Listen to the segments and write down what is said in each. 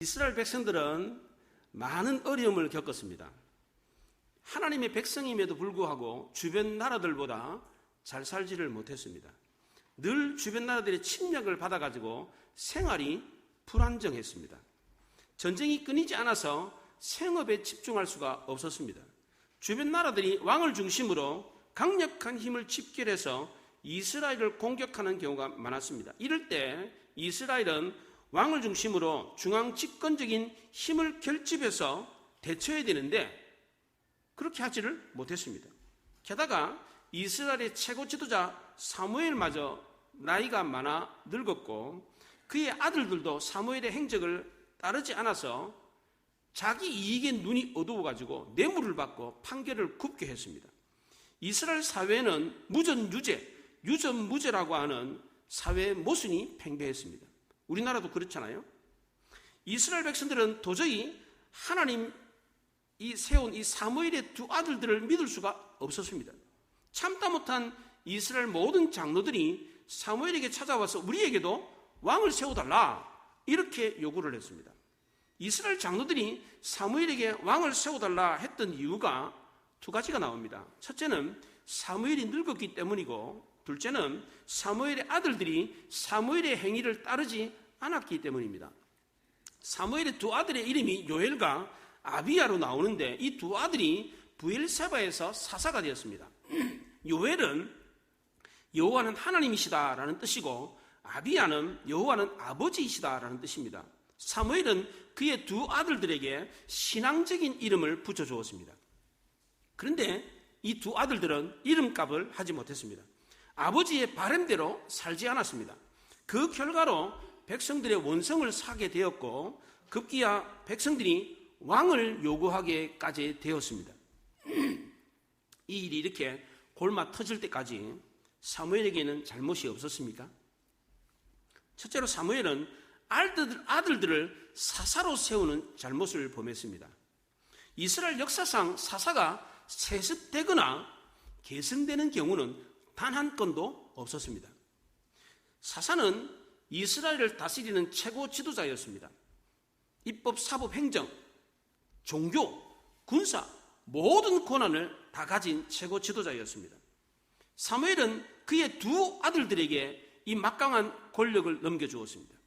이스라엘 백성들은 많은 어려움을 겪었습니다. 하나님의 백성임에도 불구하고 주변 나라들보다 잘 살지를 못했습니다. 늘 주변 나라들의 침략을 받아가지고 생활이 불안정했습니다. 전쟁이 끊이지 않아서 생업에 집중할 수가 없었습니다. 주변 나라들이 왕을 중심으로 강력한 힘을 집결해서 이스라엘을 공격하는 경우가 많았습니다. 이럴 때 이스라엘은 왕을 중심으로 중앙 집권적인 힘을 결집해서 대처해야 되는데 그렇게 하지를 못했습니다. 게다가 이스라엘의 최고 지도자 사무엘마저 나이가 많아 늙었고 그의 아들들도 사무엘의 행적을 따르지 않아서 자기 이익에 눈이 어두워가지고 뇌물을 받고 판결을 굽게 했습니다. 이스라엘 사회는 무전유죄, 유전무죄라고 하는 사회의 모순이 팽배했습니다. 우리나라도 그렇잖아요. 이스라엘 백성들은 도저히 하나님이 세운 이 사무엘의 두 아들들을 믿을 수가 없었습니다. 참다 못한 이스라엘 모든 장로들이 사무엘에게 찾아와서 우리에게도 왕을 세워달라 이렇게 요구를 했습니다. 이스라엘 장로들이 사무엘에게 왕을 세워달라 했던 이유가 두 가지가 나옵니다. 첫째는 사무엘이 늙었기 때문이고 둘째는 사무엘의 아들들이 사무엘의 행위를 따르지 않았기 때문입니다. 사무엘의 두 아들의 이름이 요엘과 아비야로 나오는데 이 두 아들이 브엘세바에서 사사가 되었습니다. 요엘은 여호와는 하나님이시다라는 뜻이고 아비야는 여호와는 아버지이시다라는 뜻입니다. 사무엘은 그의 두 아들들에게 신앙적인 이름을 붙여주었습니다. 그런데 이 두 아들들은 이름값을 하지 못했습니다. 아버지의 바람대로 살지 않았습니다. 그 결과로 백성들의 원성을 사게 되었고 급기야 백성들이 왕을 요구하게까지 되었습니다. 이 일이 이렇게 골마 터질 때까지 사무엘에게는 잘못이 없었습니까? 첫째로 사무엘은 아들들을 사사로 세우는 잘못을 범했습니다. 이스라엘 역사상 사사가 세습되거나 계승되는 경우는 단 한 건도 없었습니다. 사사는 이스라엘을 다스리는 최고 지도자였습니다. 입법, 사법, 행정, 종교, 군사 모든 권한을 다 가진 최고 지도자였습니다. 사무엘은 그의 두 아들들에게 이 막강한 권력을 넘겨주었습니다.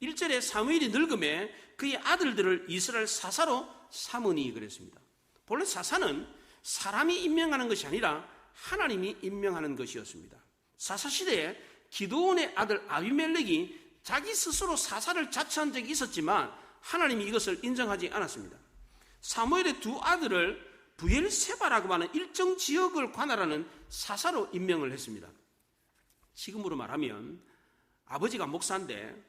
1절에 사무엘이 늙음에 그의 아들들을 이스라엘 사사로 삼으니 그랬습니다. 본래 사사는 사람이 임명하는 것이 아니라 하나님이 임명하는 것이었습니다. 사사시대에 기드온의 아들 아비멜렉이 자기 스스로 사사를 자처한 적이 있었지만 하나님이 이것을 인정하지 않았습니다. 사무엘의 두 아들을 브엘세바라고 하는 일정 지역을 관할하는 사사로 임명을 했습니다. 지금으로 말하면 아버지가 목사인데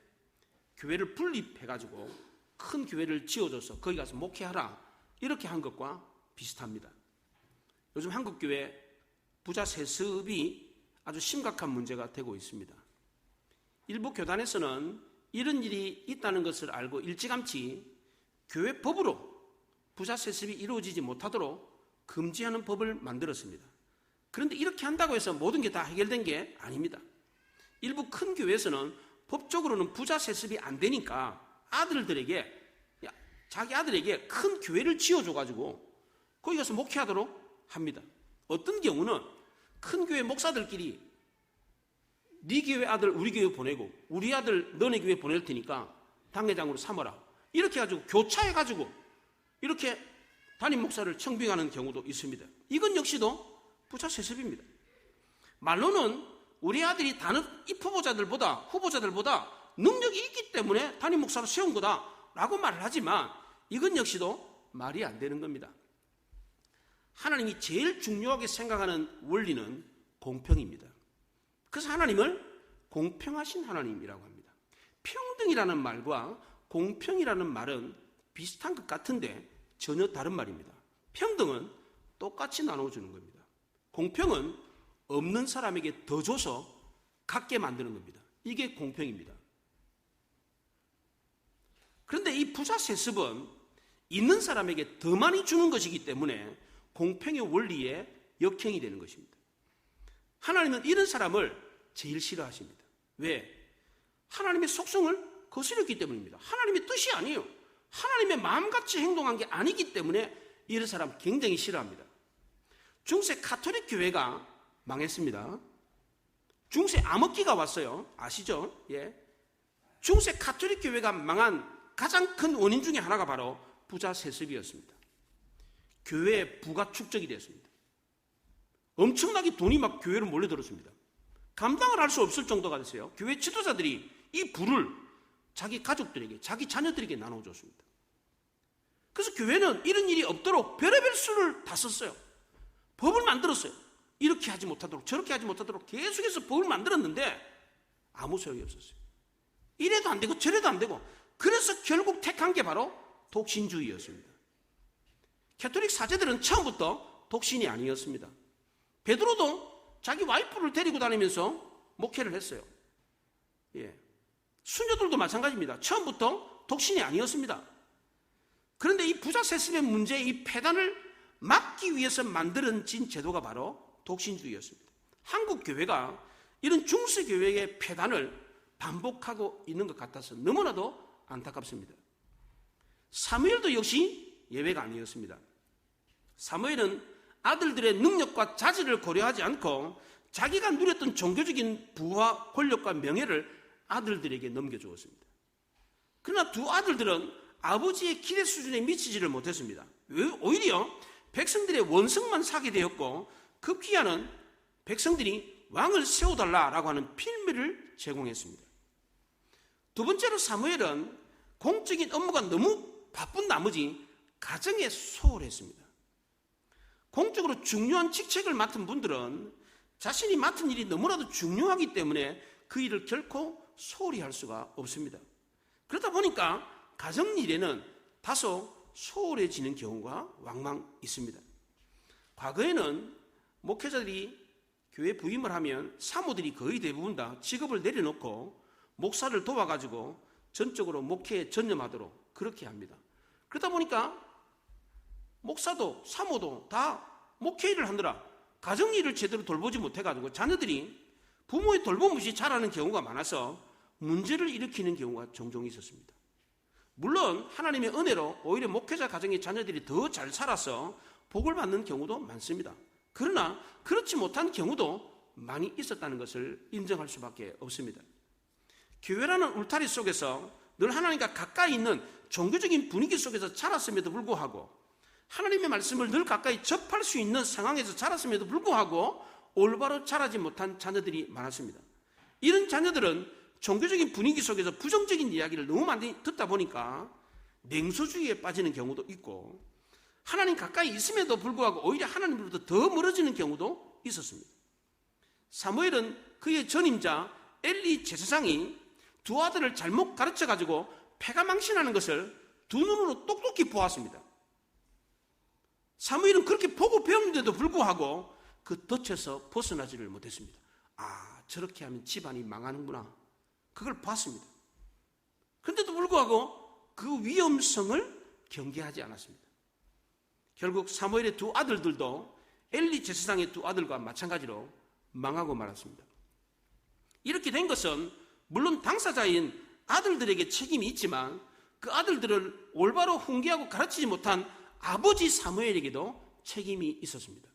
교회를 분립해가지고 큰 교회를 지어줘서 거기 가서 목회하라 이렇게 한 것과 비슷합니다. 요즘 한국교회 부자 세습이 아주 심각한 문제가 되고 있습니다. 일부 교단에서는 이런 일이 있다는 것을 알고 일찌감치 교회 법으로 부자 세습이 이루어지지 못하도록 금지하는 법을 만들었습니다. 그런데 이렇게 한다고 해서 모든 게 다 해결된 게 아닙니다. 일부 큰 교회에서는 법적으로는 부자 세습이 안 되니까 자기 아들에게 큰 교회를 지어줘가지고 거기 가서 목회하도록 합니다. 어떤 경우는 큰 교회 목사들끼리 네 교회 아들 우리 교회 보내고 우리 아들 너네 교회 보낼 테니까 당회장으로 삼아라 이렇게 해가지고 교차해가지고 이렇게 담임 목사를 청빙하는 경우도 있습니다. 이건 역시도 부자 세습입니다. 말로는 우리 아들이 다른 후보자들보다 능력이 있기 때문에 담임 목사로 세운 거다라고 말을 하지만 이건 역시도 말이 안 되는 겁니다. 하나님이 제일 중요하게 생각하는 원리는 공평입니다. 그래서 하나님을 공평하신 하나님이라고 합니다. 평등이라는 말과 공평이라는 말은 비슷한 것 같은데 전혀 다른 말입니다. 평등은 똑같이 나눠주는 겁니다. 공평은 없는 사람에게 더 줘서 갖게 만드는 겁니다. 이게 공평입니다. 그런데 이 부자 세습은 있는 사람에게 더 많이 주는 것이기 때문에 공평의 원리에 역행이 되는 것입니다. 하나님은 이런 사람을 제일 싫어하십니다. 왜? 하나님의 속성을 거스렸기 때문입니다. 하나님의 뜻이 아니에요. 하나님의 마음같이 행동한 게 아니기 때문에 이런 사람 굉장히 싫어합니다. 중세 가톨릭 교회가 망했습니다. 중세 암흑기가 왔어요. 아시죠? 예. 중세 가톨릭 교회가 망한 가장 큰 원인 중에 하나가 바로 부자 세습이었습니다. 교회의 부가 축적이 되었습니다. 엄청나게 돈이 막 교회로 몰려들었습니다. 감당을 할 수 없을 정도가 됐어요. 교회 지도자들이 이 부를 자기 가족들에게, 자기 자녀들에게 나눠줬습니다. 그래서 교회는 이런 일이 없도록 별의별 수를 다 썼어요. 법을 만들었어요. 이렇게 하지 못하도록, 저렇게 하지 못하도록 계속해서 법을 만들었는데 아무 소용이 없었어요. 이래도 안 되고 저래도 안 되고, 그래서 결국 택한 게 바로 독신주의였습니다. 가톨릭 사제들은 처음부터 독신이 아니었습니다. 베드로도 자기 와이프를 데리고 다니면서 목회를 했어요. 예. 수녀들도 마찬가지입니다. 처음부터 독신이 아니었습니다. 그런데 이 부자 세습의 문제, 이 폐단을 막기 위해서 만들어진 제도가 바로 독신주의였습니다. 한국 교회가 이런 중세 교회의 폐단을 반복하고 있는 것 같아서 너무나도 안타깝습니다. 사무엘도 역시 예외가 아니었습니다. 사무엘은 아들들의 능력과 자질을 고려하지 않고 자기가 누렸던 종교적인 부와 권력과 명예를 아들들에게 넘겨주었습니다. 그러나 두 아들들은 아버지의 기대 수준에 미치지를 못했습니다. 오히려 백성들의 원성만 사게 되었고, 급기야는 백성들이 왕을 세워달라라고 하는 필미를 제공했습니다. 두 번째로 사무엘은 공적인 업무가 너무 바쁜 나머지 가정에 소홀했습니다. 공적으로 중요한 직책을 맡은 분들은 자신이 맡은 일이 너무나도 중요하기 때문에 그 일을 결코 소홀히 할 수가 없습니다. 그러다 보니까 가정일에는 다소 소홀해지는 경우가 왕왕 있습니다. 과거에는 목회자들이 교회 부임을 하면 사모들이 거의 대부분 다 직업을 내려놓고 목사를 도와가지고 전적으로 목회에 전념하도록 그렇게 합니다. 그러다 보니까 목사도 사모도 다 목회일을 하느라 가정일을 제대로 돌보지 못해가지고 자녀들이 부모의 돌봄 없이 자라는 경우가 많아서 문제를 일으키는 경우가 종종 있었습니다. 물론 하나님의 은혜로 오히려 목회자 가정의 자녀들이 더 잘 살아서 복을 받는 경우도 많습니다. 그러나 그렇지 못한 경우도 많이 있었다는 것을 인정할 수밖에 없습니다. 교회라는 울타리 속에서 늘 하나님과 가까이 있는 종교적인 분위기 속에서 자랐음에도 불구하고, 하나님의 말씀을 늘 가까이 접할 수 있는 상황에서 자랐음에도 불구하고 올바로 자라지 못한 자녀들이 많았습니다. 이런 자녀들은 종교적인 분위기 속에서 부정적인 이야기를 너무 많이 듣다 보니까 냉소주의에 빠지는 경우도 있고, 하나님 가까이 있음에도 불구하고 오히려 하나님으로부터 더 멀어지는 경우도 있었습니다. 사무엘은 그의 전임자 엘리 제사장이 두 아들을 잘못 가르쳐가지고 패가 망신하는 것을 두 눈으로 똑똑히 보았습니다. 사무엘은 그렇게 보고 배웠는데도 불구하고 그 덫에서 벗어나지를 못했습니다. 아, 저렇게 하면 집안이 망하는구나. 그걸 봤습니다. 그런데도 불구하고 그 위험성을 경계하지 않았습니다. 결국 사무엘의 두 아들들도 엘리 제사장의 두 아들과 마찬가지로 망하고 말았습니다. 이렇게 된 것은 물론 당사자인 아들들에게 책임이 있지만 그 아들들을 올바로 훈계하고 가르치지 못한 아버지 사무엘에게도 책임이 있었습니다.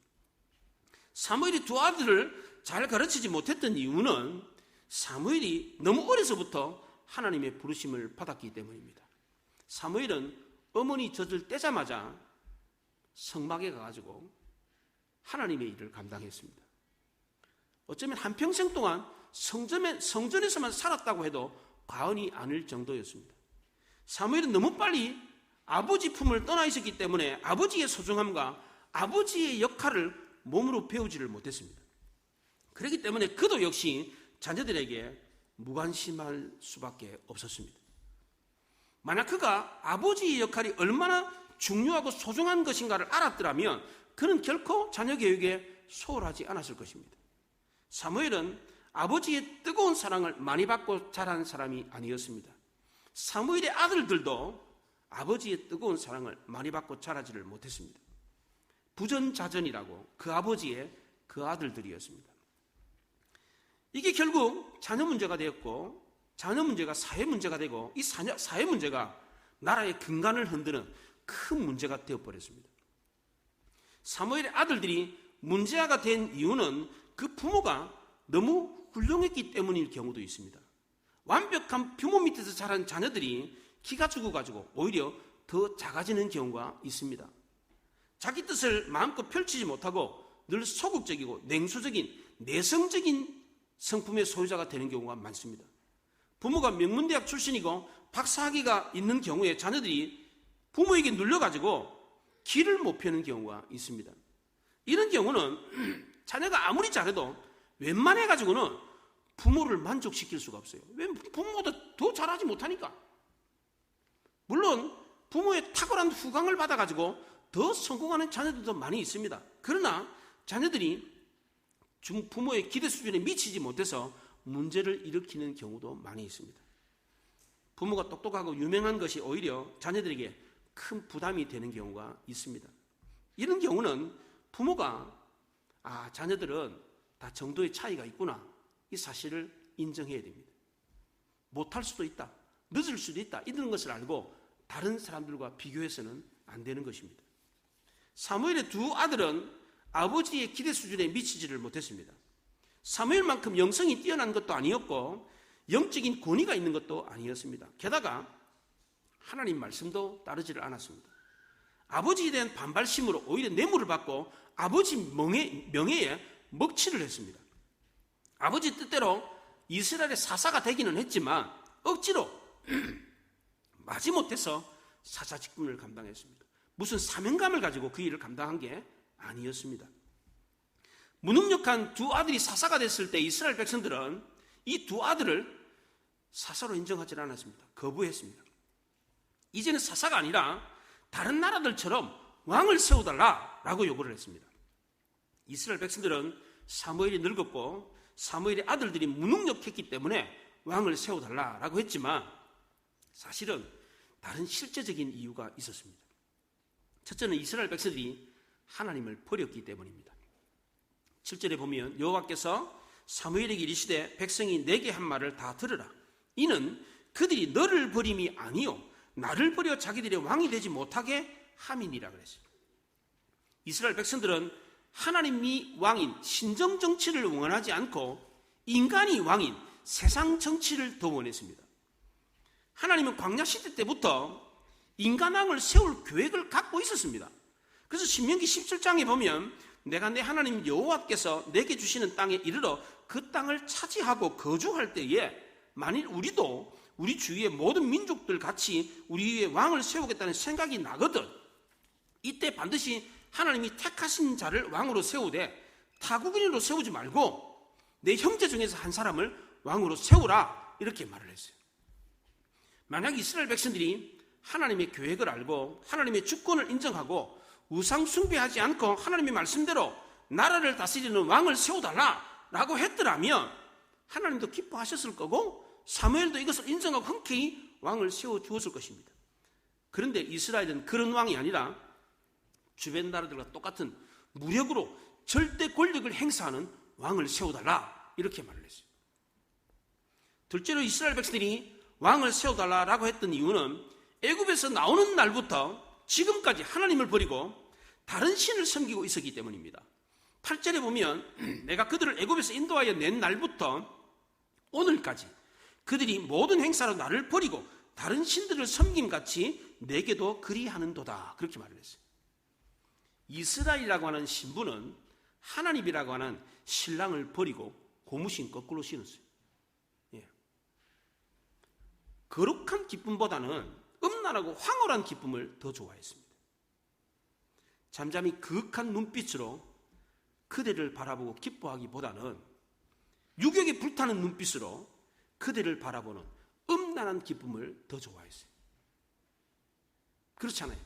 사무엘이 두 아들을 잘 가르치지 못했던 이유는 사무엘이 너무 어려서부터 하나님의 부르심을 받았기 때문입니다. 사무엘은 어머니 젖을 떼자마자 성막에 가가지고 하나님의 일을 감당했습니다. 어쩌면 한평생 동안 성전에서만 살았다고 해도 과언이 아닐 정도였습니다. 사무엘은 너무 빨리 아버지 품을 떠나 있었기 때문에 아버지의 소중함과 아버지의 역할을 몸으로 배우지를 못했습니다. 그렇기 때문에 그도 역시 자녀들에게 무관심할 수밖에 없었습니다. 만약 그가 아버지의 역할이 얼마나 중요하고 소중한 것인가를 알았더라면 그는 결코 자녀 교육에 소홀하지 않았을 것입니다. 사무엘은 아버지의 뜨거운 사랑을 많이 받고 자란 사람이 아니었습니다. 사무엘의 아들들도 아버지의 뜨거운 사랑을 많이 받고 자라지를 못했습니다. 부전자전이라고 그 아버지의 그 아들들이었습니다. 이게 결국 자녀 문제가 되었고, 자녀 문제가 사회 문제가 되고, 이 사회 문제가 나라의 근간을 흔드는 큰 문제가 되어버렸습니다. 사무엘의 아들들이 문제아가 된 이유는 그 부모가 너무 훌륭했기 때문일 경우도 있습니다. 완벽한 부모 밑에서 자란 자녀들이 기가 죽어가지고 오히려 더 작아지는 경우가 있습니다. 자기 뜻을 마음껏 펼치지 못하고 늘 소극적이고 냉소적인 내성적인 성품의 소유자가 되는 경우가 많습니다. 부모가 명문대학 출신이고 박사학위가 있는 경우에 자녀들이 부모에게 눌려가지고 길을 못 펴는 경우가 있습니다. 이런 경우는 자녀가 아무리 잘해도 웬만해가지고는 부모를 만족시킬 수가 없어요. 왜? 부모보다 더 잘하지 못하니까. 물론 부모의 탁월한 후광을 받아가지고 더 성공하는 자녀들도 많이 있습니다. 그러나 자녀들이 부모의 기대 수준에 미치지 못해서 문제를 일으키는 경우도 많이 있습니다. 부모가 똑똑하고 유명한 것이 오히려 자녀들에게 큰 부담이 되는 경우가 있습니다. 이런 경우는 부모가 자녀들은 다 정도의 차이가 있구나, 이 사실을 인정해야 됩니다. 못할 수도 있다, 늦을 수도 있다, 이런 것을 알고 다른 사람들과 비교해서는 안 되는 것입니다. 사무엘의 두 아들은 아버지의 기대 수준에 미치지를 못했습니다. 사무엘만큼 영성이 뛰어난 것도 아니었고 영적인 권위가 있는 것도 아니었습니다. 게다가 하나님 말씀도 따르지를 않았습니다. 아버지에 대한 반발심으로 오히려 뇌물을 받고 아버지 명예에 먹칠을 했습니다. 아버지 뜻대로 이스라엘의 사사가 되기는 했지만 억지로 마지못해서 사사 직분을 감당했습니다. 무슨 사명감을 가지고 그 일을 감당한 게 아니었습니다. 무능력한 두 아들이 사사가 됐을 때 이스라엘 백성들은 이 두 아들을 사사로 인정하지 않았습니다. 거부했습니다. 이제는 사사가 아니라 다른 나라들처럼 왕을 세워달라라고 요구를 했습니다. 이스라엘 백성들은 사무엘이 늙었고 사무엘의 아들들이 무능력했기 때문에 왕을 세워달라라고 했지만 사실은 다른 실제적인 이유가 있었습니다. 첫째는 이스라엘 백성들이 하나님을 버렸기 때문입니다. 7절에 보면 여호와께서 사무엘에게 이르시되 백성이 내게 한 말을 다 들으라. 이는 그들이 너를 버림이 아니요 나를 버려 자기들의 왕이 되지 못하게 함이니라 그랬습니다. 이스라엘 백성들은 하나님이 왕인 신정 정치를 원하지 않고 인간이 왕인 세상 정치를 더 원했습니다. 하나님은 광야 시대 때부터 인간왕을 세울 계획을 갖고 있었습니다. 그래서 신명기 17장에 보면 내가 내 하나님 여호와께서 내게 주시는 땅에 이르러 그 땅을 차지하고 거주할 때에 만일 우리도 우리 주위의 모든 민족들 같이 우리 위에 왕을 세우겠다는 생각이 나거든 이때 반드시 하나님이 택하신 자를 왕으로 세우되 타국인으로 세우지 말고 내 형제 중에서 한 사람을 왕으로 세우라 이렇게 말을 했어요. 만약 이스라엘 백성들이 하나님의 계획을 알고 하나님의 주권을 인정하고 우상 숭배하지 않고 하나님의 말씀대로 나라를 다스리는 왕을 세워달라라고 했더라면 하나님도 기뻐하셨을 거고 사무엘도 이것을 인정하고 흔쾌히 왕을 세워주었을 것입니다. 그런데 이스라엘은 그런 왕이 아니라 주변 나라들과 똑같은 무력으로 절대 권력을 행사하는 왕을 세워달라 이렇게 말을 했어요. 둘째로 이스라엘 백성들이 왕을 세워달라라고 했던 이유는 애굽에서 나오는 날부터 지금까지 하나님을 버리고 다른 신을 섬기고 있었기 때문입니다. 8절에 보면 내가 그들을 애굽에서 인도하여 낸 날부터 오늘까지 그들이 모든 행사로 나를 버리고 다른 신들을 섬김같이 내게도 그리하는도다 그렇게 말을 했어요. 이스라엘이라고 하는 신부는 하나님이라고 하는 신랑을 버리고 고무신 거꾸로 신었어요. 거룩한 기쁨보다는 음란하고 황홀한 기쁨을 더 좋아했습니다. 잠잠히 그윽한 눈빛으로 그대를 바라보고 기뻐하기보다는 유격에 불타는 눈빛으로 그대를 바라보는 음란한 기쁨을 더 좋아했어요. 그렇잖아요.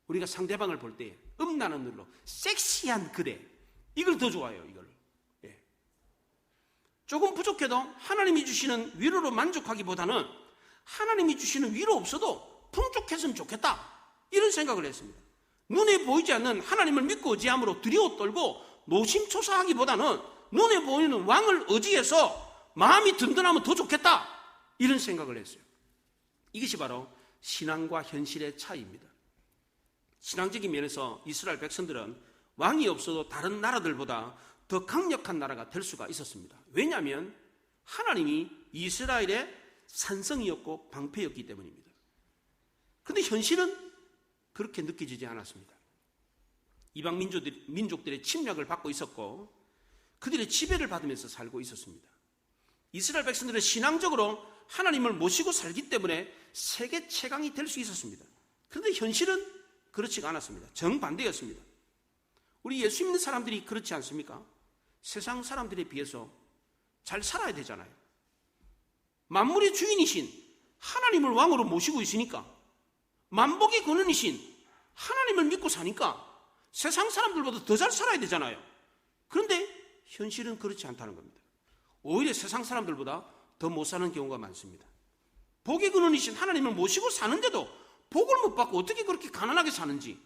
우리가 상대방을 볼 때 음란한 눈으로 섹시한 그대 이걸 더 좋아해요. 이걸. 조금 부족해도 하나님이 주시는 위로로 만족하기보다는 하나님이 주시는 위로 없어도 풍족했으면 좋겠다 이런 생각을 했습니다. 눈에 보이지 않는 하나님을 믿고 의지함으로 두려워 떨고 노심초사하기보다는 눈에 보이는 왕을 의지해서 마음이 든든하면 더 좋겠다 이런 생각을 했어요. 이것이 바로 신앙과 현실의 차이입니다. 신앙적인 면에서 이스라엘 백성들은 왕이 없어도 다른 나라들보다 더 강력한 나라가 될 수가 있었습니다. 왜냐하면 하나님이 이스라엘의 산성이었고 방패였기 때문입니다. 그런데 현실은 그렇게 느껴지지 않았습니다. 이방 민족들의 침략을 받고 있었고 그들의 지배를 받으면서 살고 있었습니다. 이스라엘 백성들은 신앙적으로 하나님을 모시고 살기 때문에 세계 최강이 될 수 있었습니다. 그런데 현실은 그렇지가 않았습니다. 정반대였습니다. 우리 예수 믿는 사람들이 그렇지 않습니까? 세상 사람들에 비해서 잘 살아야 되잖아요. 만물의 주인이신 하나님을 왕으로 모시고 있으니까, 만복의 근원이신 하나님을 믿고 사니까 세상 사람들보다 더 잘 살아야 되잖아요. 그런데 현실은 그렇지 않다는 겁니다. 오히려 세상 사람들보다 더 못 사는 경우가 많습니다. 복의 근원이신 하나님을 모시고 사는데도 복을 못 받고 어떻게 그렇게 가난하게 사는지,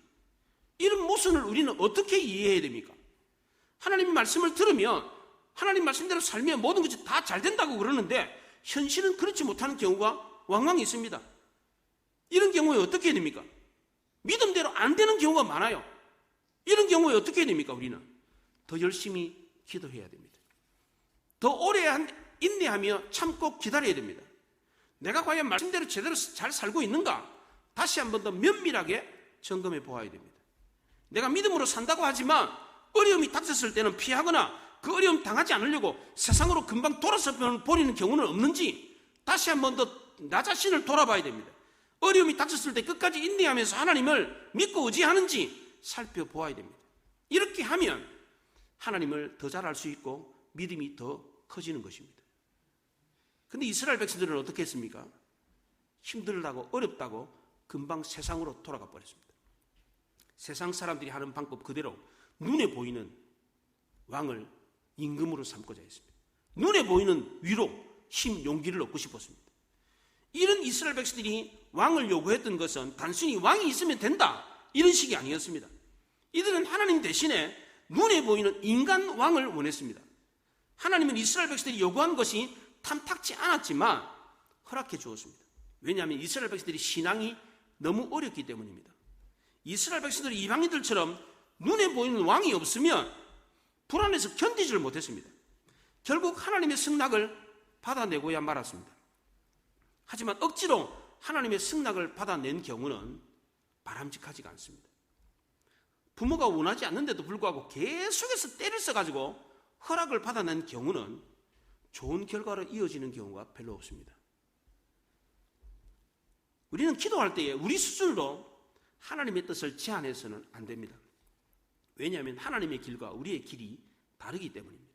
이런 모순을 우리는 어떻게 이해해야 됩니까? 하나님의 말씀을 들으면 하나님 말씀대로 살면 모든 것이 다 잘 된다고 그러는데 현실은 그렇지 못하는 경우가 왕왕 있습니다. 이런 경우에 어떻게 해야 됩니까? 믿음대로 안 되는 경우가 많아요. 이런 경우에 어떻게 해야 됩니까? 우리는 더 열심히 기도해야 됩니다. 더 오래 인내하며 참고 기다려야 됩니다. 내가 과연 말씀대로 제대로 잘 살고 있는가? 다시 한 번 더 면밀하게 점검해 보아야 됩니다. 내가 믿음으로 산다고 하지만 어려움이 닥쳤을 때는 피하거나 그 어려움 당하지 않으려고 세상으로 금방 돌아서 버리는 경우는 없는지 다시 한 번 더 나 자신을 돌아봐야 됩니다. 어려움이 닥쳤을 때 끝까지 인내하면서 하나님을 믿고 의지하는지 살펴보아야 됩니다. 이렇게 하면 하나님을 더 잘 알 수 있고 믿음이 더 커지는 것입니다. 그런데 이스라엘 백성들은 어떻게 했습니까? 힘들다고 어렵다고 금방 세상으로 돌아가 버렸습니다. 세상 사람들이 하는 방법 그대로 눈에 보이는 왕을 임금으로 삼고자 했습니다. 눈에 보이는 위로, 힘, 용기를 얻고 싶었습니다. 이런 이스라엘 백성들이 왕을 요구했던 것은 단순히 왕이 있으면 된다 이런 식이 아니었습니다. 이들은 하나님 대신에 눈에 보이는 인간 왕을 원했습니다. 하나님은 이스라엘 백성들이 요구한 것이 탐탁지 않았지만 허락해 주었습니다. 왜냐하면 이스라엘 백성들이 신앙이 너무 어렵기 때문입니다. 이스라엘 백성들이 이방인들처럼 눈에 보이는 왕이 없으면 불안해서 견디지를 못했습니다. 결국 하나님의 승낙을 받아내고야 말았습니다. 하지만 억지로 하나님의 승낙을 받아낸 경우는 바람직하지가 않습니다. 부모가 원하지 않는데도 불구하고 계속해서 때를 써가지고 허락을 받아낸 경우는 좋은 결과로 이어지는 경우가 별로 없습니다. 우리는 기도할 때에 우리 스스로 하나님의 뜻을 제한해서는 안 됩니다. 왜냐하면 하나님의 길과 우리의 길이 다르기 때문입니다.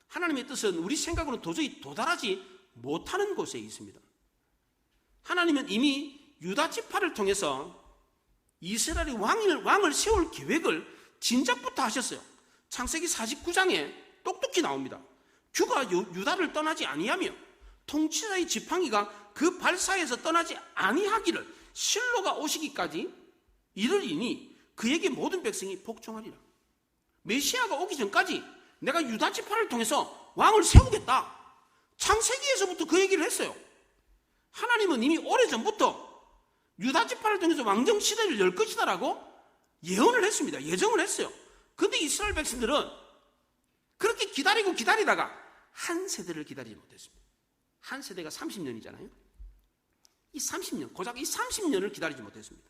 하나님의 뜻은 우리 생각으로 도저히 도달하지 못하는 곳에 있습니다. 하나님은 이미 유다 지파를 통해서 이스라엘의 왕을 세울 계획을 진작부터 하셨어요. 창세기 49장에 똑똑히 나옵니다. 주가 유다를 떠나지 아니하며 통치자의 지팡이가 그 발사에서 떠나지 아니하기를 실로가 오시기까지 이르리니 그에게 모든 백성이 복종하리라. 메시아가 오기 전까지 내가 유다 지파를 통해서 왕을 세우겠다. 창세기에서부터 그 얘기를 했어요. 하나님은 이미 오래전부터 유다 지파를 통해서 왕정 시대를 열 것이다라고 예언을 했습니다. 예정을 했어요. 그런데 이스라엘 백성들은 그렇게 기다리다가 한 세대를 기다리지 못했습니다. 한 세대가 30년이잖아요. 이 30년, 고작 이 30년을 기다리지 못했습니다.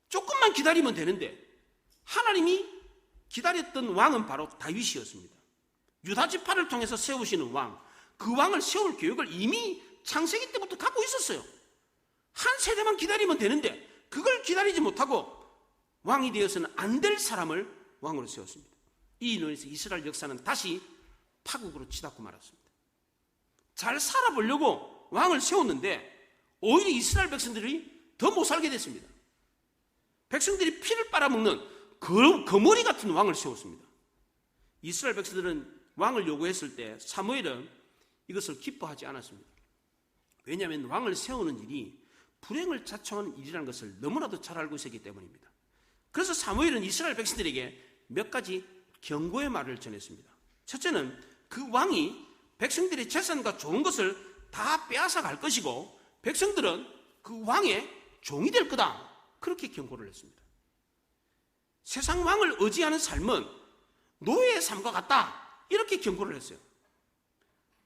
조금만 기다리면 되는데 하나님이 기다렸던 왕은 바로 다윗이었습니다. 유다 지파를 통해서 세우시는 왕, 그 왕을 세울 계획을 이미 창세기 때부터 갖고 있었어요. 한 세대만 기다리면 되는데 그걸 기다리지 못하고 왕이 되어서는 안 될 사람을 왕으로 세웠습니다. 이 인원에서 이스라엘 역사는 다시 파국으로 치닫고 말았습니다. 잘 살아보려고 왕을 세웠는데 오히려 이스라엘 백성들이 더 못 살게 됐습니다. 백성들이 피를 빨아먹는 거머리 같은 왕을 세웠습니다. 이스라엘 백성들은 왕을 요구했을 때 사무엘은 이것을 기뻐하지 않았습니다. 왜냐하면 왕을 세우는 일이 불행을 자초하는 일이라는 것을 너무나도 잘 알고 있었기 때문입니다. 그래서 사무엘은 이스라엘 백성들에게 몇 가지 경고의 말을 전했습니다. 첫째는 그 왕이 백성들의 재산과 좋은 것을 다 빼앗아 갈 것이고 백성들은 그 왕의 종이 될 거다. 그렇게 경고를 했습니다. 세상 왕을 의지하는 삶은 노예의 삶과 같다. 이렇게 경고를 했어요.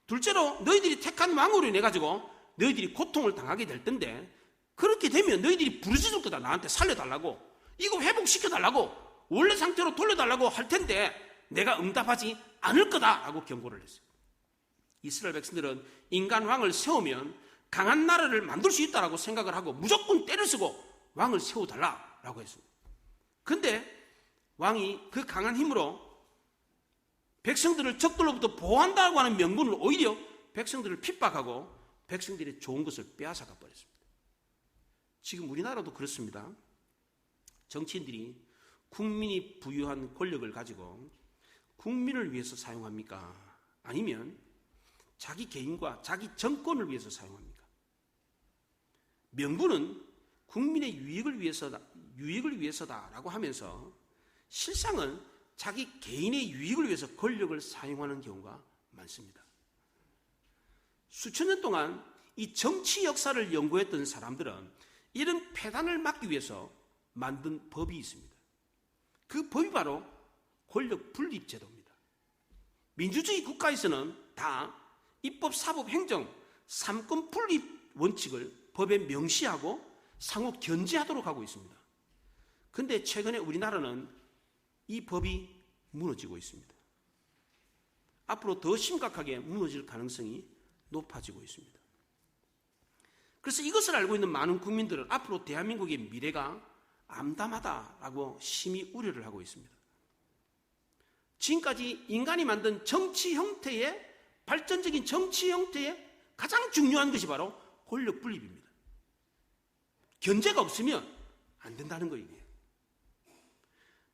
둘째로 너희들이 택한 왕으로 인해 가지고 너희들이 고통을 당하게 될 텐데 그렇게 되면 너희들이 부르짖을 거다. 나한테 살려달라고, 이거 회복시켜달라고, 원래 상태로 돌려달라고 할 텐데 내가 응답하지 않을 거다라고 경고를 했어요. 이스라엘 백성들은 인간 왕을 세우면 강한 나라를 만들 수 있다라고 생각을 하고 무조건 때를 쓰고 왕을 세워달라라고 했습니다. 그런데 왕이 그 강한 힘으로 백성들을 적들로부터 보호한다고 하는 명분을 오히려 백성들을 핍박하고 백성들의 좋은 것을 빼앗아가 버렸습니다. 지금 우리나라도 그렇습니다. 정치인들이 국민이 부유한 권력을 가지고 국민을 위해서 사용합니까? 아니면 자기 개인과 자기 정권을 위해서 사용합니까? 명분은 국민의 유익을 위해서다라고 하면서 실상은 자기 개인의 유익을 위해서 권력을 사용하는 경우가 많습니다. 수천 년 동안 이 정치 역사를 연구했던 사람들은 이런 폐단을 막기 위해서 만든 법이 있습니다. 그 법이 바로 권력 분립 제도입니다. 민주주의 국가에서는 다 입법, 사법, 행정 3권 분립 원칙을 법에 명시하고 상호 견지하도록 하고 있습니다. 그런데 최근에 우리나라는 이 법이 무너지고 있습니다. 앞으로 더 심각하게 무너질 가능성이 높아지고 있습니다. 그래서 이것을 알고 있는 많은 국민들은 앞으로 대한민국의 미래가 암담하다라고 심히 우려를 하고 있습니다. 지금까지 인간이 만든 정치 형태의 발전적인 정치 형태의 가장 중요한 것이 바로 권력 분립입니다. 견제가 없으면 안 된다는 거예요.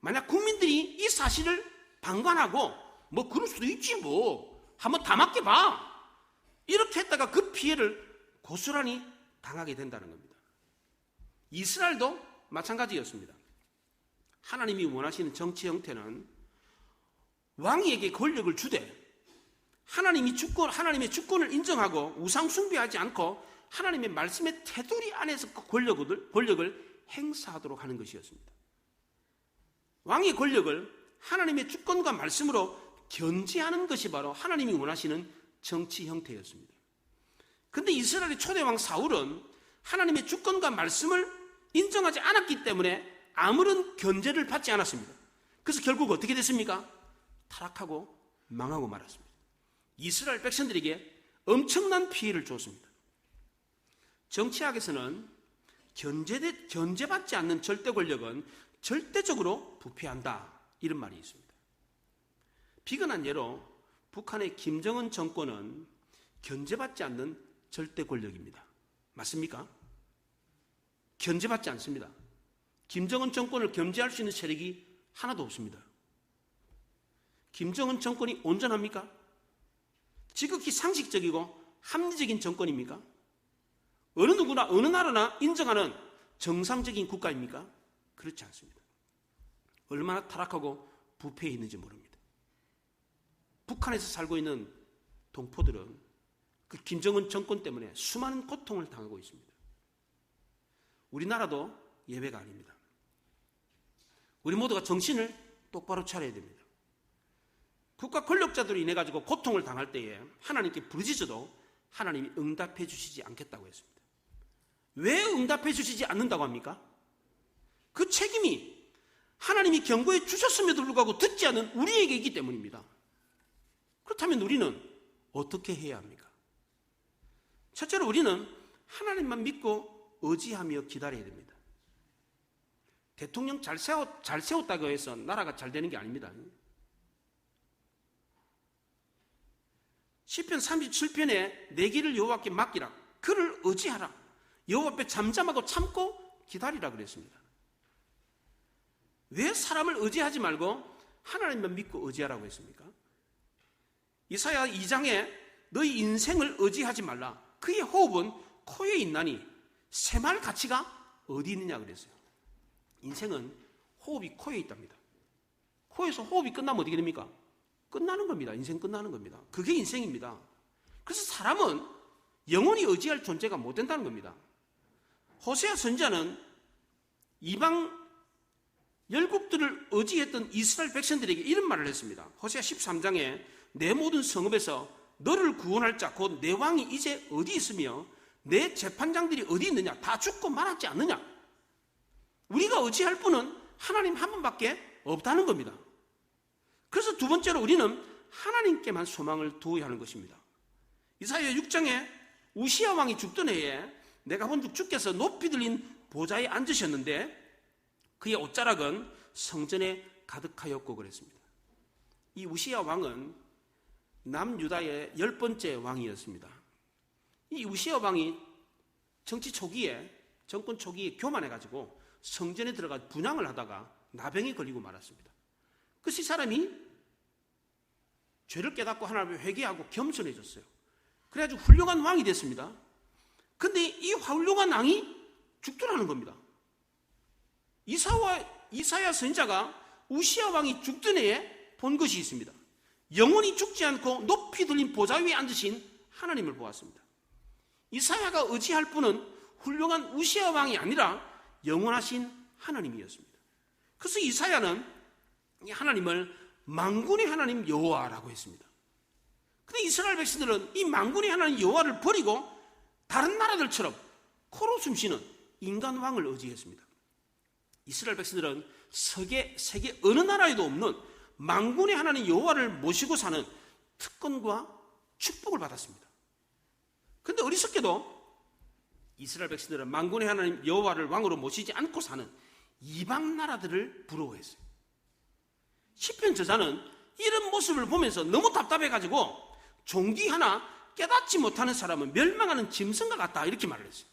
만약 국민들이 이 사실을 방관하고 뭐 그럴 수도 있지 뭐 한번 다 맡겨봐 이렇게 했다가 그 피해를 고스란히 당하게 된다는 겁니다. 이스라엘도 마찬가지였습니다. 하나님이 원하시는 정치 형태는 왕에게 권력을 주되 하나님의 주권을 인정하고 우상 숭배하지 않고 하나님의 말씀의 테두리 안에서 권력을 행사하도록 하는 것이었습니다. 왕의 권력을 하나님의 주권과 말씀으로 견제하는 것이 바로 하나님이 원하시는 정치 형태였습니다. 그런데 이스라엘의 초대왕 사울은 하나님의 주권과 말씀을 인정하지 않았기 때문에 아무런 견제를 받지 않았습니다. 그래서 결국 어떻게 됐습니까? 타락하고 망하고 말았습니다. 이스라엘 백성들에게 엄청난 피해를 줬습니다. 정치학에서는 견제받지 않는 절대 권력은 절대적으로 부패한다 이런 말이 있습니다. 비근한 예로 북한의 김정은 정권은 견제받지 않는 절대 권력입니다. 맞습니까? 견제받지 않습니다. 김정은 정권을 견제할 수 있는 세력이 하나도 없습니다. 김정은 정권이 온전합니까? 지극히 상식적이고 합리적인 정권입니까? 어느 누구나 어느 나라나 인정하는 정상적인 국가입니까? 그렇지 않습니다. 얼마나 타락하고 부패해 있는지 모릅니다. 북한에서 살고 있는 동포들은 그 김정은 정권 때문에 수많은 고통을 당하고 있습니다. 우리나라도 예외가 아닙니다. 우리 모두가 정신을 똑바로 차려야 됩니다. 국가 권력자들이 인해 가지고 고통을 당할 때에 하나님께 부르짖어도 하나님이 응답해 주시지 않겠다고 했습니다. 왜 응답해 주시지 않는다고 합니까? 그 책임이 하나님이 경고해 주셨음에도 불구하고 듣지 않은 우리에게 있기 때문입니다. 그렇다면 우리는 어떻게 해야 합니까? 첫째로 우리는 하나님만 믿고 의지하며 기다려야 됩니다. 대통령 잘 세웠다고 해서 나라가 잘 되는 게 아닙니다. 시편 37편에 내 길을 여호와께 맡기라. 그를 의지하라. 여호와 앞에 잠잠하고 참고 기다리라 그랬습니다. 왜 사람을 의지하지 말고 하나님만 믿고 의지하라고 했습니까? 이사야 2장에 너희 인생을 의지하지 말라. 그의 호흡은 코에 있나니 새말 가치가 어디 있느냐 그랬어요. 인생은 호흡이 코에 있답니다. 코에서 호흡이 끝나면 어떻게 됩니까? 끝나는 겁니다. 인생 끝나는 겁니다. 그게 인생입니다. 그래서 사람은 영원히 의지할 존재가 못 된다는 겁니다. 호세아 선지자는 이방 열국들을 의지했던 이스라엘 백성들에게 이런 말을 했습니다. 호세아 13장에 내 모든 성읍에서 너를 구원할 자 곧 내 왕이 이제 어디 있으며 내 재판장들이 어디 있느냐, 다 죽고 말았지 않느냐. 우리가 의지할 분은 하나님 한 분밖에 없다는 겁니다. 그래서 두 번째로 우리는 하나님께만 소망을 두어야 하는 것입니다. 이사야 6장에 우시야 왕이 죽던 해에 내가 본즉 주께서 높이 들린 보좌에 앉으셨는데 그의 옷자락은 성전에 가득하였고 그랬습니다. 이 우시야 왕은 남유다의 10번째 왕이었습니다. 이 우시야 왕이 정치 초기에, 정권 초기에 교만해가지고 성전에 들어가 분향을 하다가 나병에 걸리고 말았습니다. 그래서 이 사람이 죄를 깨닫고 하나님을 회개하고 겸손해졌어요. 그래가지고 훌륭한 왕이 됐습니다. 근데 이 훌륭한 왕이 죽더라는 겁니다. 이사야 선지자가 우시야 왕이 죽던 해에 본 것이 있습니다. 영원히 죽지 않고 높이 들린 보좌 위에 앉으신 하나님을 보았습니다. 이사야가 의지할 분은 훌륭한 우시야 왕이 아니라 영원하신 하나님이었습니다. 그래서 이사야는 이 하나님을 만군의 하나님 여호와라고 했습니다. 그런데 이스라엘 백성들은 이 만군의 하나님 여호와를 버리고 다른 나라들처럼 코로 숨쉬는 인간 왕을 의지했습니다. 이스라엘 백성들은 세계 어느 나라에도 없는 만군의 하나님 여호와를 모시고 사는 특권과 축복을 받았습니다. 그런데 어리석게도 이스라엘 백성들은 만군의 하나님 여호와를 왕으로 모시지 않고 사는 이방 나라들을 부러워했어요. 시편 저자는 이런 모습을 보면서 너무 답답해가지고 종기 하나 깨닫지 못하는 사람은 멸망하는 짐승과 같다 이렇게 말을 했어요.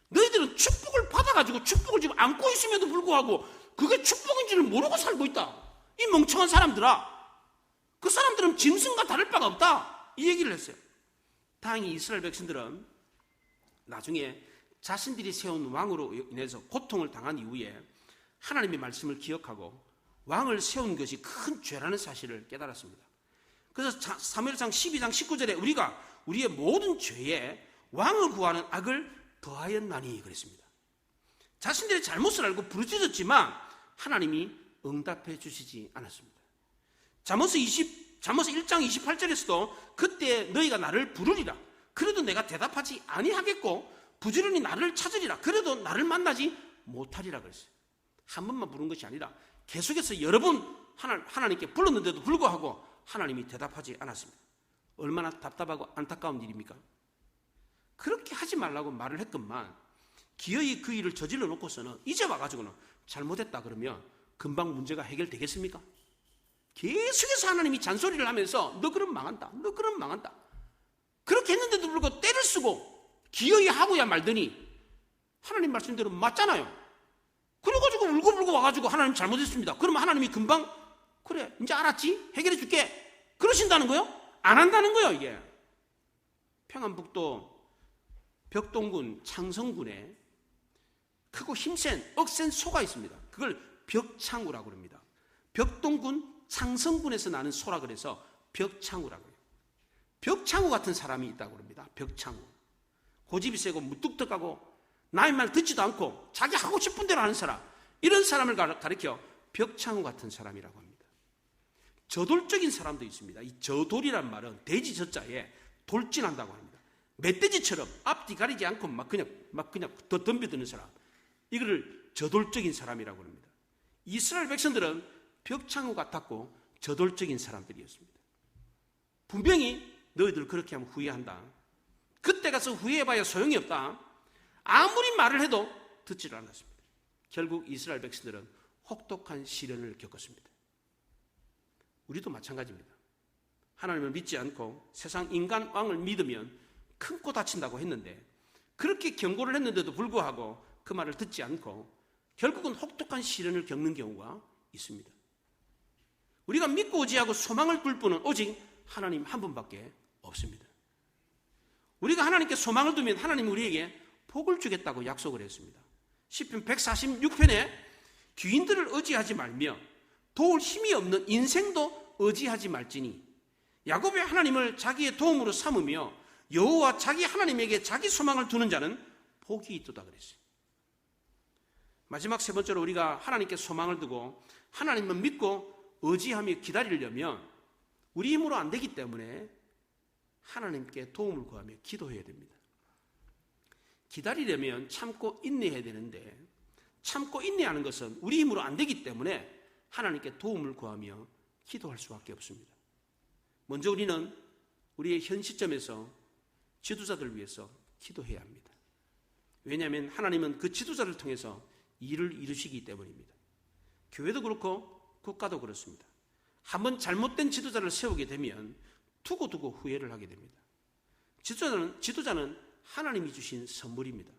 너희들은 축복을 받아가지고 축복을 지금 안고 있음에도 불구하고 그게 축복인지를 모르고 살고 있다. 이 멍청한 사람들아, 그 사람들은 짐승과 다를 바가 없다 이 얘기를 했어요. 다행히 이스라엘 백성들은 나중에 자신들이 세운 왕으로 인해서 고통을 당한 이후에 하나님의 말씀을 기억하고 왕을 세운 것이 큰 죄라는 사실을 깨달았습니다. 그래서 사무엘상 12장 19절에 우리가 우리의 모든 죄에 왕을 구하는 악을 더하였나니 그랬습니다. 자신들의 잘못을 알고 부르짖었지만 하나님이 응답해 주시지 않았습니다. 잠언서 1장 28절에서도 그때 너희가 나를 부르리라 그래도 내가 대답하지 아니하겠고 부지런히 나를 찾으리라 그래도 나를 만나지 못하리라 그랬어요. 한 번만 부른 것이 아니라 계속해서 여러 번 하나님께 불렀는데도 불구하고 하나님이 대답하지 않았습니다. 얼마나 답답하고 안타까운 일입니까? 그렇게 하지 말라고 말을 했건만 기어이 그 일을 저질러 놓고서는 이제 와가지고는 잘못했다 그러면 금방 문제가 해결되겠습니까? 계속해서 하나님이 잔소리를 하면서 너 그럼 망한다, 너 그럼 망한다 그렇게 했는데도 불구하고 때를 쓰고 기어이 하고야 말더니 하나님 말씀대로 맞잖아요. 그래가지고 울고불고 와가지고 하나님 잘못했습니다. 그러면 하나님이 금방 그래 이제 알았지? 해결해 줄게 그러신다는 거요? 안 한다는 거예요. 이게 평안북도 벽동군 창성군에 크고 힘센 억센 소가 있습니다. 그걸 벽창우라고 합니다. 벽동군 창성군에서 나는 소라 그래서 벽창우라고 해요. 벽창우 같은 사람이 있다고 합니다. 벽창우. 고집이 세고 무뚝뚝하고 나의 말 듣지도 않고 자기 하고 싶은 대로 하는 사람, 이런 사람을 가리켜 벽창우 같은 사람이라고 합니다. 저돌적인 사람도 있습니다. 이 저돌이란 말은 돼지 저자에 돌진한다고 합니다. 멧돼지처럼 앞뒤 가리지 않고 막 그냥 더 덤벼드는 사람, 이거를 저돌적인 사람이라고 합니다. 이스라엘 백성들은 벽창우 같았고 저돌적인 사람들이었습니다. 분명히 너희들 그렇게 하면 후회한다. 그때 가서 후회해봐야 소용이 없다. 아무리 말을 해도 듣지를 않았습니다. 결국 이스라엘 백성들은 혹독한 시련을 겪었습니다. 우리도 마찬가지입니다. 하나님을 믿지 않고 세상 인간 왕을 믿으면 큰 코 다친다고 했는데, 그렇게 경고를 했는데도 불구하고 그 말을 듣지 않고 결국은 혹독한 시련을 겪는 경우가 있습니다. 우리가 믿고 의지하고 소망을 둘 분은 오직 하나님 한 분밖에 없습니다. 우리가 하나님께 소망을 두면 하나님은 우리에게 복을 주겠다고 약속을 했습니다. 시편 146편에 귀인들을 의지하지 말며 도울 힘이 없는 인생도 의지하지 말지니 야곱의 하나님을 자기의 도움으로 삼으며 여호와 자기 하나님에게 자기 소망을 두는 자는 복이 있도다 그랬어요. 마지막 세 번째로 우리가 하나님께 소망을 두고 하나님을 믿고 의지하며 기다리려면 우리 힘으로 안 되기 때문에 하나님께 도움을 구하며 기도해야 됩니다. 기다리려면 참고 인내해야 되는데 참고 인내하는 것은 우리 힘으로 안 되기 때문에 하나님께 도움을 구하며 기도할 수밖에 없습니다. 먼저 우리는 우리의 현 시점에서 지도자들을 위해서 기도해야 합니다. 왜냐하면 하나님은 그 지도자를 통해서 일을 이루시기 때문입니다. 교회도 그렇고 국가도 그렇습니다. 한번 잘못된 지도자를 세우게 되면 두고두고 후회를 하게 됩니다. 지도자는 하나님이 주신 선물입니다.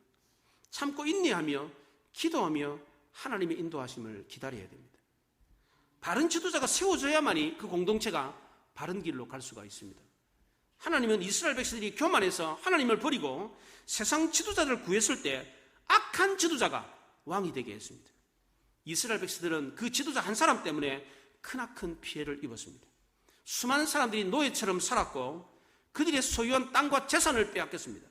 참고 인내하며 기도하며 하나님의 인도하심을 기다려야 됩니다. 바른 지도자가 세워져야만이 그 공동체가 바른 길로 갈 수가 있습니다. 하나님은 이스라엘 백성들이 교만해서 하나님을 버리고 세상 지도자들을 구했을 때 악한 지도자가 왕이 되게 했습니다. 이스라엘 백성들은 그 지도자 한 사람 때문에 크나큰 피해를 입었습니다. 수많은 사람들이 노예처럼 살았고 그들의 소유한 땅과 재산을 빼앗겼습니다.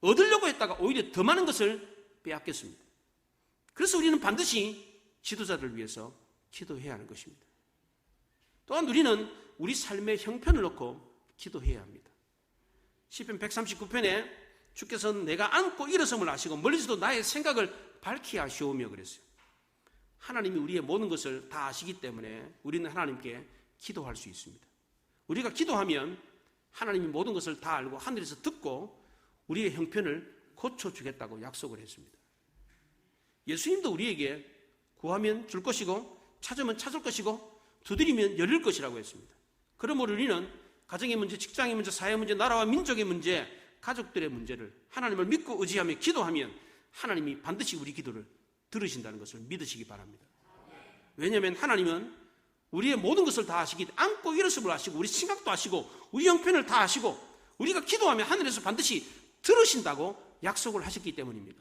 얻으려고 했다가 오히려 더 많은 것을 빼앗겼습니다. 그래서 우리는 반드시 지도자들을 위해서 기도해야 하는 것입니다. 또한 우리는 우리 삶의 형편을 놓고 기도해야 합니다. 시편 139편에 주께서는 내가 앉고 일어섬을 아시고 멀리서도 나의 생각을 밝히 아시오며 그랬어요. 하나님이 우리의 모든 것을 다 아시기 때문에 우리는 하나님께 기도할 수 있습니다. 우리가 기도하면 하나님이 모든 것을 다 알고 하늘에서 듣고 우리의 형편을 고쳐주겠다고 약속을 했습니다. 예수님도 우리에게 구하면 줄 것이고 찾으면 찾을 것이고 두드리면 열릴 것이라고 했습니다. 그러므로 우리는 가정의 문제, 직장의 문제, 사회 문제, 나라와 민족의 문제, 가족들의 문제를 하나님을 믿고 의지하며 기도하면 하나님이 반드시 우리 기도를 들으신다는 것을 믿으시기 바랍니다. 왜냐하면 하나님은 우리의 모든 것을 다 아시기 때문에 앉고 일어섬을 아시고 우리 생각도 아시고 우리 형편을 다 아시고 우리가 기도하면 하늘에서 반드시 들으신다고 약속을 하셨기 때문입니다.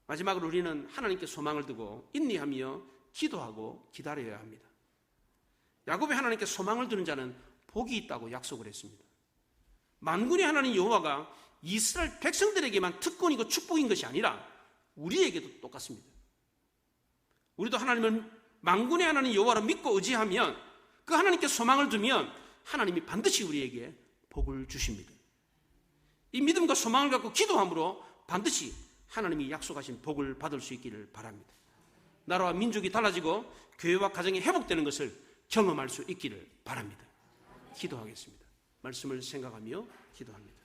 마지막으로 우리는 하나님께 소망을 두고 인내하며 기도하고 기다려야 합니다. 야곱이 하나님께 소망을 두는 자는 복이 있다고 약속을 했습니다. 만군의 하나님 여호와가 이스라엘 백성들에게만 특권이고 축복인 것이 아니라 우리에게도 똑같습니다. 우리도 하나님을 만군의 하나님 여호와를 믿고 의지하면 그 하나님께 소망을 두면 하나님이 반드시 우리에게 복을 주십니다. 이 믿음과 소망을 갖고 기도함으로 반드시 하나님이 약속하신 복을 받을 수 있기를 바랍니다. 나라와 민족이 달라지고 교회와 가정이 회복되는 것을 경험할 수 있기를 바랍니다. 기도하겠습니다. 말씀을 생각하며 기도합니다.